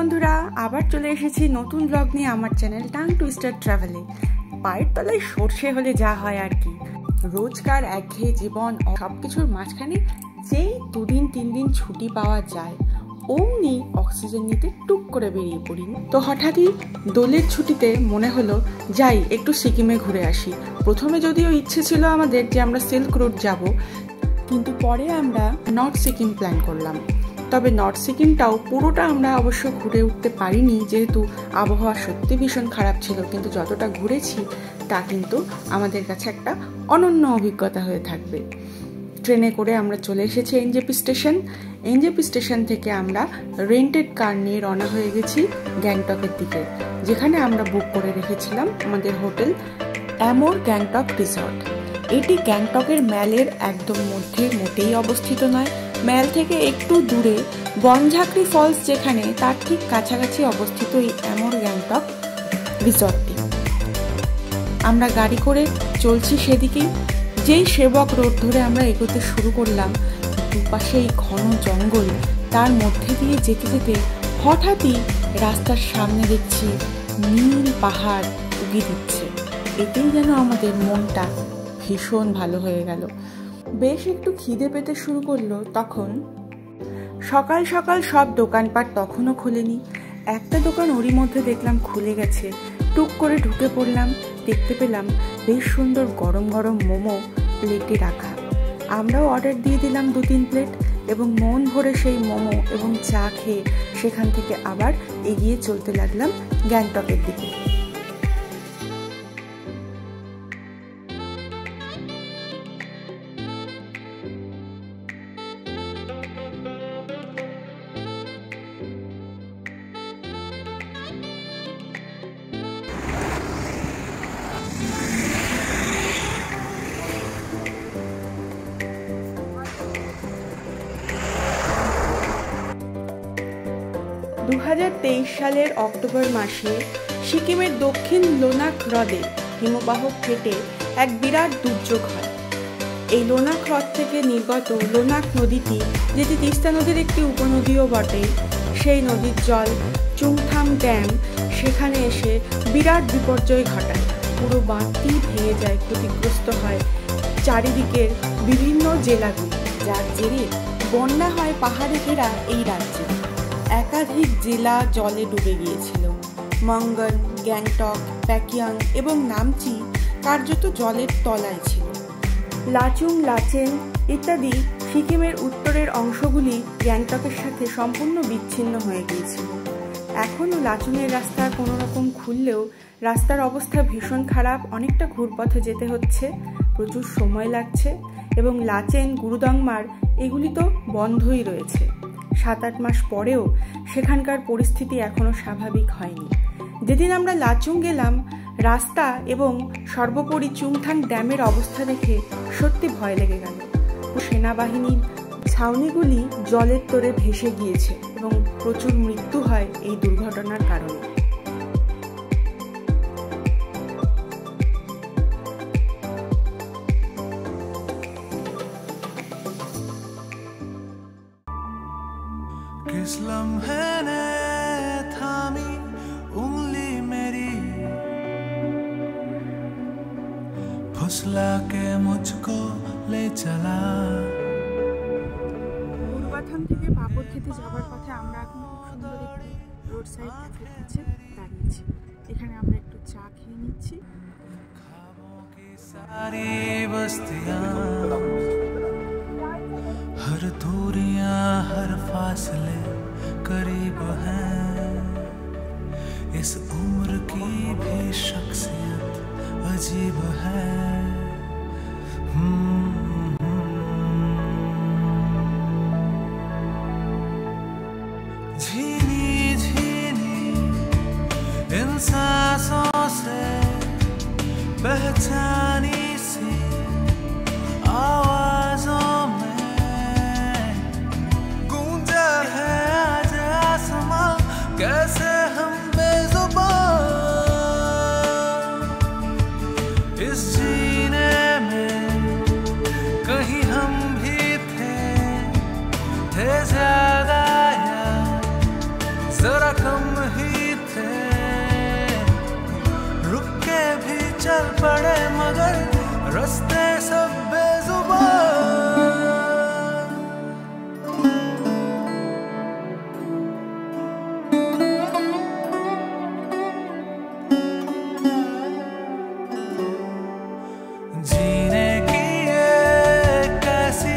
বন্ধুরা, আবার চলে এসেছি নতুন ব্লগ নিয়ে আমার চ্যানেল টাং টুইস্টার ট্রাভেলে। পায়ের তলায় সর্ষে হলে যা হয় আর কি, রোজকার একঘেয়ে জীবন সবকিছুর মাঝখানে যেই 2 দিন 3 দিন ছুটি পাওয়া যায়, অমনি অক্সিজেন নিতে টুক করে বেরিয়ে পড়ি। তো হঠাৎই দোলের ছুটিতে মনে হলো যাই একটু সিকিমে ঘুরে আসি। প্রথমে যদিও ইচ্ছে ছিল আমাদের যে আমরা সিল্ক রুট যাব, কিন্তু পরে আমরা নর্থ সিকিম প্ল্যান করলাম। তবে নর্থ সিকিমটাও পুরোটা আমরা অবশ্য ঘুরে উঠতে পারিনি, যেহেতু আবহাওয়া সত্যি ভীষণ খারাপ ছিল। কিন্তু যতটা ঘুরেছি তা কিন্তু আমাদের কাছে একটা অনন্য অভিজ্ঞতা হয়ে থাকবে। ট্রেনে করে আমরা চলে এসেছি এনজেপি স্টেশন। এনজেপি স্টেশন থেকে আমরা রেন্টেড কার নিয়ে রওনা হয়ে গেছি গ্যাংটকের দিকে, যেখানে আমরা বুক করে রেখেছিলাম আমাদের হোটেল অ্যামোর গ্যাংটক রিসর্ট। এটি গ্যাংটকের ম্যালের একদম মধ্যে মোটেই অবস্থিত নয়। ম্যাল থেকে একটু দূরে বনঝাঁকড়ি ফলস যেখানে, তার ঠিক কাছাকাছি অবস্থিত এই অ্যামোর গ্যাংটক রিসর্টটি। আমরা গাড়ি করে চলছি সেদিকেই। যেই সেবক রোড ধরে আমরা এগোতে শুরু করলাম, দুপাশে এই ঘন জঙ্গল, তার মধ্যে দিয়ে যেতে যেতে হঠাৎই রাস্তার সামনে দেখছি নীল পাহাড় উগি দিচ্ছে। এতেই যেন আমাদের মনটা ভীষণ ভালো হয়ে গেল। বেশ একটু খিদে পেতে শুরু করলো তখন। সকাল সকাল সব দোকানপাট তখনও খুলেনি। একটা দোকান ওরই মধ্যে দেখলাম খুলে গেছে। টুক করে ঢুকে পড়লাম। দেখতে পেলাম বেশ সুন্দর গরম গরম মোমো প্লেটে রাখা। আমরাও অর্ডার দিয়ে দিলাম 2-3 প্লেট এবং মন ভরে সেই মোমো এবং চা খেয়ে সেখান থেকে আবার এগিয়ে চলতে লাগলাম গ্যাংটকের দিকে। 2023 সালের অক্টোবর মাসে সিকিমের দক্ষিণ লোনাক হ্রদে হিমবাহ ফেটে এক বিরাট দুর্যোগ হয়। এই লোনাক হ্রদ থেকে নির্গত লোনাক নদীটি, যেটি তিস্তা নদীর একটি উপনদীও বটে, সেই নদীর জল চুংথাম ড্যাম সেখানে এসে বিরাট বিপর্যয় ঘটায়। পুরো বাঁধটি ভেঙে যায়, ক্ষতিগ্রস্ত হয় চারিদিকের বিভিন্ন জেলাগুলি, যার জেরে বন্যা হয় পাহাড়ে ঘেরা এই রাজ্যে। একাধিক জেলা জলে ডুবে গিয়েছিল। মঙ্গন, গ্যাংটক, প্যাকিয়াং এবং নামচি কার্যত জলের তলায় ছিল। লাচুং, লাচেন ইত্যাদি সিকিমের উত্তরের অংশগুলি গ্যাংটকের সাথে সম্পূর্ণ বিচ্ছিন্ন হয়ে গিয়েছিল। এখনও লাচুংয়ের রাস্তা কোনো রকম খুললেও রাস্তার অবস্থা ভীষণ খারাপ। অনেকটা ঘুরপথে যেতে হচ্ছে, প্রচুর সময় লাগছে এবং লাচেন, গুরুদংমার এগুলি তো বন্ধই রয়েছে। 7-8 মাস পরেও সেখানকার পরিস্থিতি এখনও স্বাভাবিক হয়নি। যেদিন আমরা লাচুং গেলাম, রাস্তা এবং সর্বোপরি চুংথাং ড্যামের অবস্থা দেখে সত্যি ভয় লেগে গেল। সেনাবাহিনীর ছাউনিগুলি জলের তোরে ভেসে গিয়েছে এবং প্রচুর মৃত্যু হয় এই দুর্ঘটনার কারণে। किस लम्हे ने थामी उंगली मेरी, फुसला के मुझको ले चला। পূর্বাথান থেকে পাপড় খেতে যাওয়ার পথে আমরা এখন খুব সুন্দর একটি রোড সাইড ক্যাফের কাছে দাঁড়িয়েছি। এখানে আমরা একটু চা খেয়ে নিচ্ছি। ख्वाबों की सारी बस्तियां, हर दूरियां, हर फासले करीब हैं। इस उम्र की भी शख्सियत अजीब है। झीनी झीनी इन सांसों से पहचानी सी आवाजों में गूंजा है आज आसमां, कैसे हम बेजुबान इस हंसते सब बेजुबान। जीने की ये कैसी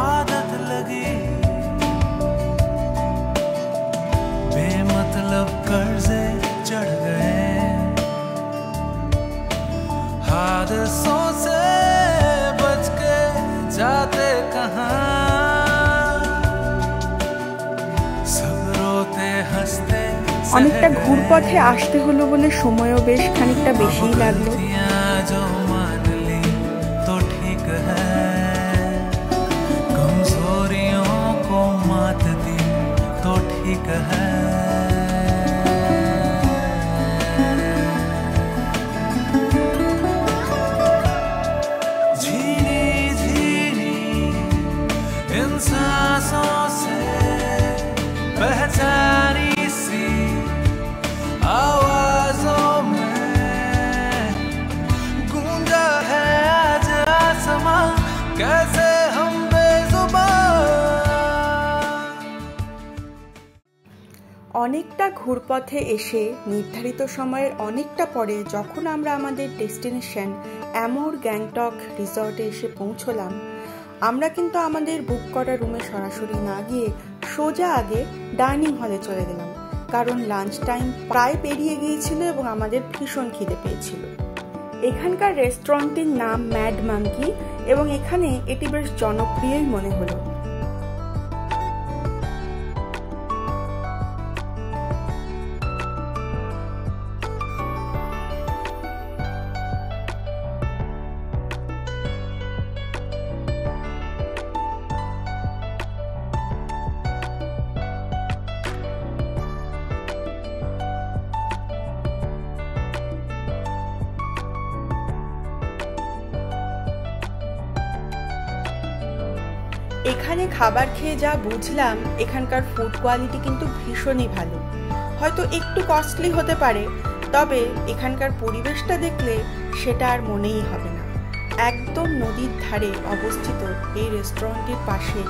आदत लगी, बेमतलब कर्जे चढ़ गए, हादसों से बच के जाते कहाँ, सब रोते हंसते অনেকটা ঘুরপথে আসতে হলো বলে সময়ও বেশ খানিকটা বেশিই লাগলো। जो मान ली तो ठीक है, कमजोरियों को मात दी तो ठीक है। धीरे धीरे इन सांसों से पहचानी सी आवाजों में गूंजा है आज आसमां, कैसे हम बेजुबान। অনেকটা ঘুরপথে এসে নির্ধারিত সময়ের অনেকটা পরে যখন আমরা আমাদের ডেস্টিনেশন অ্যামোর গ্যাংটক রিসর্টে এসে পৌঁছলাম, আমরা কিন্তু আমাদের বুক করা রুমে সরাসরি না গিয়ে সোজা আগে ডাইনিং হলে চলে গেলাম, কারণ লাঞ্চ টাইম প্রায় পেরিয়ে গিয়েছিল এবং আমাদের ভীষণ খিদে পেয়েছিল। এখানকার রেস্টুরেন্টের নাম ম্যাড মাঙ্কি এবং এখানে এটি বেশ জনপ্রিয়ই মনে হলো। এখানে খাবার খেয়ে যা বুঝলাম, এখানকার ফুড কোয়ালিটি কিন্তু ভীষণই ভালো। হয়তো একটু কস্টলি হতে পারে, তবে এখানকার পরিবেশটা দেখলে সেটা আর মনেই হবে না। একদম নদীর ধারে অবস্থিত এই রেস্টুরেন্টের পাশে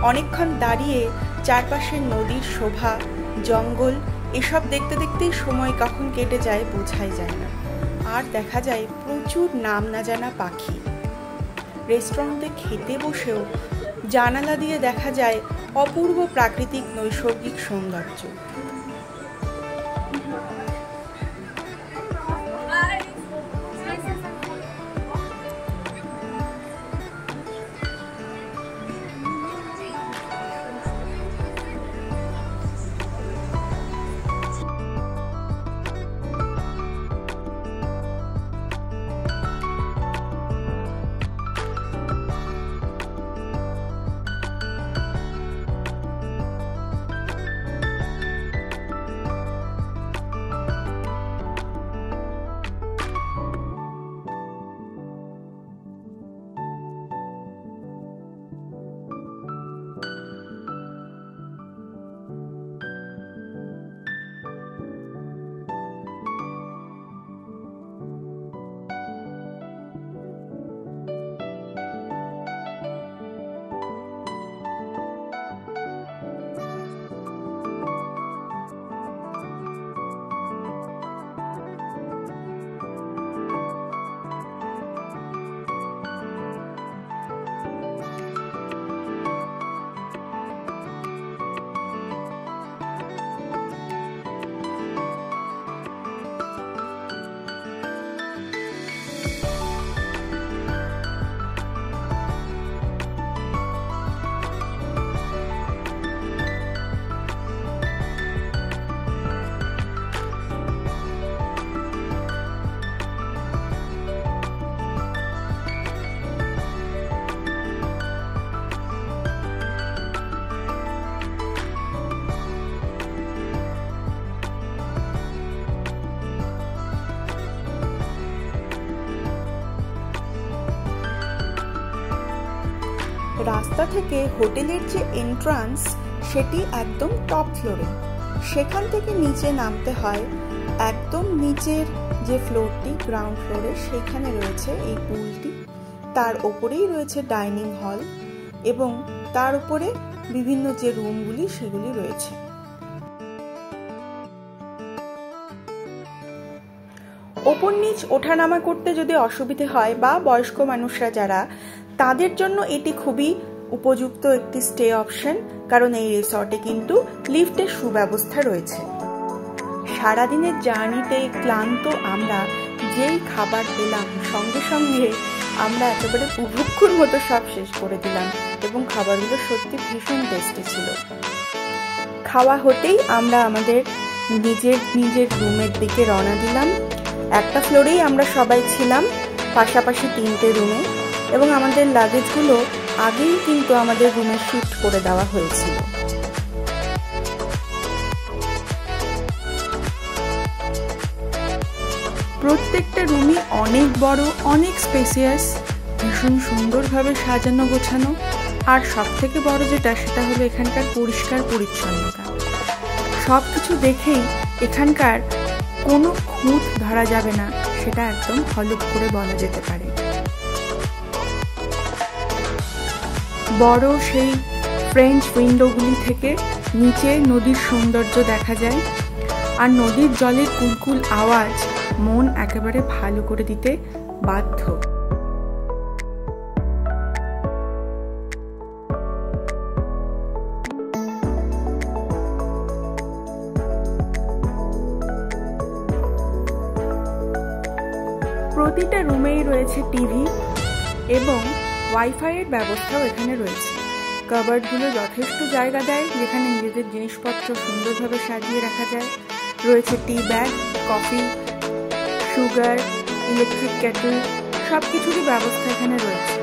অনেকক্ষণ দাঁড়িয়ে চারপাশে নদীর শোভা, জঙ্গল এসব দেখতে দেখতেই সময় কখন কেটে যায় বোঝাই যায় না। আর দেখা যায় প্রচুর নাম না জানা পাখি। রেস্টুরেন্টে খেতে বসেও জানালা দিয়ে দেখা যায় অপূর্ব প্রাকৃতিক নৈসর্গিক সৌন্দর্য। রাস্তা থেকে হোটেলের যে এন্ট্রান্স সেটি একদম টপ ফ্লোরে, সেখান থেকে নিচে নামতে হয়। একদম নিচের যে ফ্লোরটি গ্রাউন্ড ফ্লোরে, সেখানে রয়েছে এই পুলটি তার ওপরেই রয়েছে ডাইনিং হল এবং তার উপরে বিভিন্ন যে রুমগুলি সেগুলি রয়েছে। ওপর নিচ ওঠানামা করতে যদি অসুবিধে হয় বা বয়স্ক মানুষরা যারা, তাদের জন্য এটি খুবই উপযুক্ত একটি স্টে অপশন, কারণ এই রিসর্টে কিন্তু লিফটের সুব্যবস্থা রয়েছে। সারাদিনের জার্নিতে ক্লান্ত আমরা যেই খাবার পেলাম সঙ্গে সঙ্গে আমরা একেবারে বুভুক্ষুর মতো সব শেষ করে দিলাম এবং খাবারগুলো সত্যি ভীষণ টেস্টি ছিল। খাওয়া হতেই আমরা আমাদের নিজের রুমের দিকে রওনা দিলাম। একটা ফ্লোরেই আমরা সবাই ছিলাম, পাশাপাশি 3টে রুমে, এবং আমাদের লাগেজগুলো আগেই কিন্তু আমাদের রুমে শিফট করে দেওয়া হয়েছিল। প্রত্যেকটা রুমই অনেক বড়, অনেক স্পেসিয়াস, ভীষণ সুন্দরভাবে সাজানো গোছানো, আর সব থেকে বড় যেটা সেটা হলো এখানকার পরিষ্কার পরিচ্ছন্নতা। সব কিছু দেখেই এখানকার কোনো খুঁত ধরা যাবে না, সেটা একদম হলফ করে বলা যেতে পারে। বড় সেই ফ্রেঞ্চ উইন্ডোগুলি থেকে নিচে নদীর সৌন্দর্য দেখা যায়, আর নদীর জলের কুলকুল আওয়াজ মন একেবারে ভালো করে দিতে বাধ্য। প্রতিটা রুমেই রয়েছে টিভি এবং ওয়াইফাই এর ব্যবস্থাও এখানে রয়েছে। কাবার্ডগুলো যথেষ্ট জায়গা দেয় যেখানে নিজেদের জিনিসপত্র সুন্দরভাবে সাজিয়ে রাখা যায়। রয়েছে tea bag, coffee, sugar, electric kettle, সব কিছুরই ব্যবস্থা এখানে রয়েছে।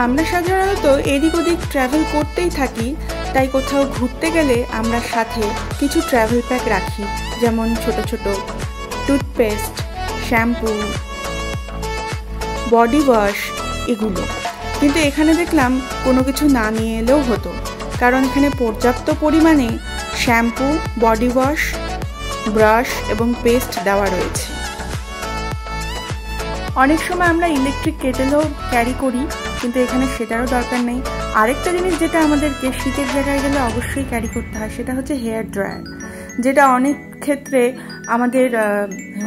আমরা সাধারণত এদিক ওদিক ট্রাভেল করতেই থাকি, তাই কোথাও ঘুরতে গেলে আমরা সাথে কিছু ট্রাভেল প্যাক রাখি, যেমন ছোট ছোট টুথপেস্ট, শ্যাম্পু, বডি ওয়াশ, এগুলো। কিন্তু এখানে দেখলাম কোনো কিছু না নিয়ে এলেও হতো, কারণ এখানে পর্যাপ্ত পরিমাণে শ্যাম্পু, বডি ওয়াশ, ব্রাশ এবং পেস্ট দেওয়া রয়েছে। অনেক সময় আমরা ইলেকট্রিক কেটেলও ক্যারি করি, কিন্তু এখানে সেটারও দরকার নেই। আরেকটা জিনিস যেটা আমাদেরকে শীতের জায়গায় গেলে অবশ্যই ক্যারি করতে হয় সেটা হচ্ছে হেয়ার ড্রায়ার, যেটা অনেক ক্ষেত্রে আমাদের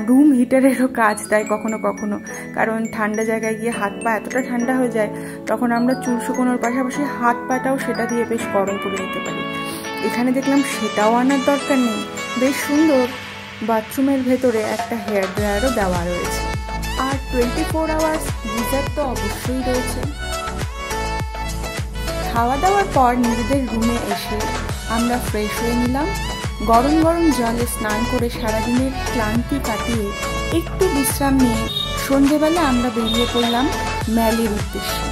রুম হিটারেরও কাজ দেয় কখনো কখনো, কারণ ঠান্ডা জায়গায় গিয়ে হাত পা এতটা ঠান্ডা হয়ে যায়, তখন আমরা চুল শুকোনোর পাশাপাশি হাত পাটাও সেটা দিয়ে বেশ গরম করে নিতে পারি। এখানে দেখলাম সেটাও আনার দরকার নেই, বেশ সুন্দর বাথরুমের ভেতরে একটা হেয়ার ড্রায়ারও দেওয়া রয়েছে। আর 24 আওয়ার্স গিজার তো অবশ্যই রয়েছে। খাওয়া দাওয়ার পর নিজেদের রুমে এসে আমরা ফ্রেশ হয়ে নিলাম। গরম গরম জলে স্নান করে সারাদিনের ক্লান্তি কাটিয়ে একটু বিশ্রাম নিয়ে সন্ধেবেলা আমরা বেরিয়ে পড়লাম ম্যালের উদ্দেশ্যে।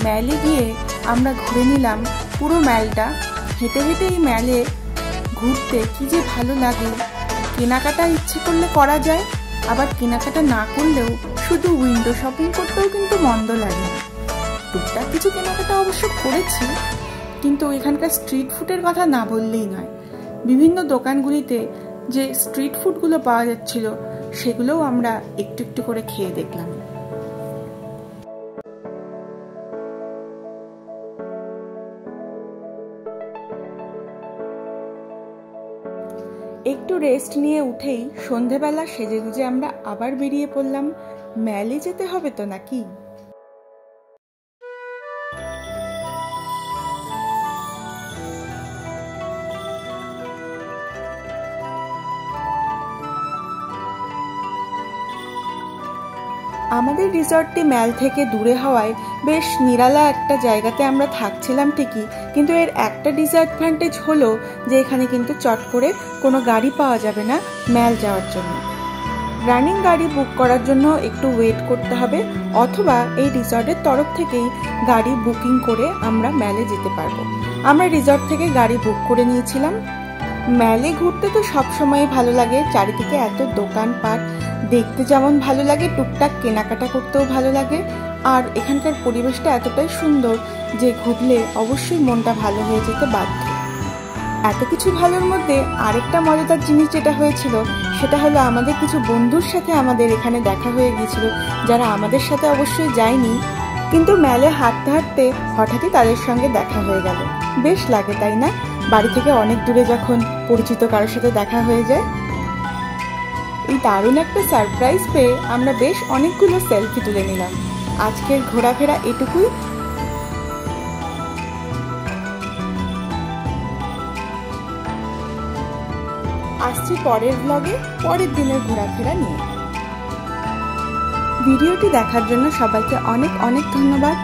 ম্যালে গিয়ে আমরা ঘুরে নিলাম পুরো ম্যালটা। হেঁটে হেঁটে এই ম্যালে ঘুরতে কি যে ভালো লাগে। কেনাকাটা ইচ্ছে করলে করা যায়, আবার কেনাকাটা না করলেও শুধু উইন্ডো শপিং করতেও কিন্তু মন্দ লাগে না। টুকটাক কিছু কেনাকাটা অবশ্য করেছি, কিন্তু এখানকার স্ট্রিট ফুডের কথা না বললেই নয়। বিভিন্ন দোকানগুলিতে যে স্ট্রিট ফুডগুলো পাওয়া যাচ্ছিল সেগুলোও আমরা একটু একটু করে খেয়ে দেখলাম। একটু রেস্ট নিয়ে উঠেই সন্ধেবেলা সেজেগুজে আমরা আবার বেরিয়ে পড়লাম। ম্যালে যেতে হবে তো নাকি। আমাদের রিসর্টটি ম্যাল থেকে দূরে হওয়ায় বেশ নিরালা একটা জায়গাতে আমরা থাকছিলাম ঠিকই, কিন্তু এর একটা ডিসঅ্যাডভান্টেজ হলো যে এখানে কিন্তু চট করে কোনো গাড়ি পাওয়া যাবে না ম্যাল যাওয়ার জন্য। রানিং গাড়ি বুক করার জন্য একটু ওয়েট করতে হবে, অথবা এই রিসর্টের তরফ থেকেই গাড়ি বুকিং করে আমরা ম্যালে যেতে পারবো। আমরা রিসর্ট থেকে গাড়ি বুক করে নিয়েছিলাম। ম্যালে ঘুরতে তো সবসময় ভালো লাগে, চারিদিকে এত দোকানপাট, দেখতে যেমন ভালো লাগে টুকটাক কেনাকাটা করতেও ভালো লাগে। আর এখানকার পরিবেশটা এতটাই সুন্দর যে ঘুরলে অবশ্যই মনটা ভালো হয়ে যেতে বাধ্য। এত কিছু ভালোর মধ্যে আরেকটা মজাদার জিনিস যেটা হয়েছিল সেটা হলো আমাদের কিছু বন্ধুর সাথে আমাদের এখানে দেখা হয়ে গিয়েছিল, যারা আমাদের সাথে অবশ্যই যায়নি, কিন্তু মেলায় হাঁটতে হাঁটতে হঠাৎই তাদের সঙ্গে দেখা হয়ে গেল। বেশ লাগে তাই না, বাড়ি থেকে অনেক দূরে যখন পরিচিত কারোর সাথে দেখা হয়ে যায়। এই দারুণ একটা সারপ্রাইজ পেয়ে আমরা বেশ অনেকগুলো সেলফি তুলে নিলাম। আজকের ঘোরাফেরা এটুকুই। আসছি পরের ব্লগে পরের দিনের ঘোরাফেরা নিয়ে। ভিডিওটি দেখার জন্য সবাইকে অনেক অনেক ধন্যবাদ।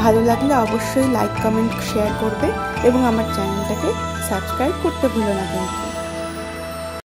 ভালো লাগলে অবশ্যই লাইক, কমেন্ট, শেয়ার করবে এবং আমার চ্যানেলটাকে সাবস্ক্রাইব করতে ভুলো না কিন্তু।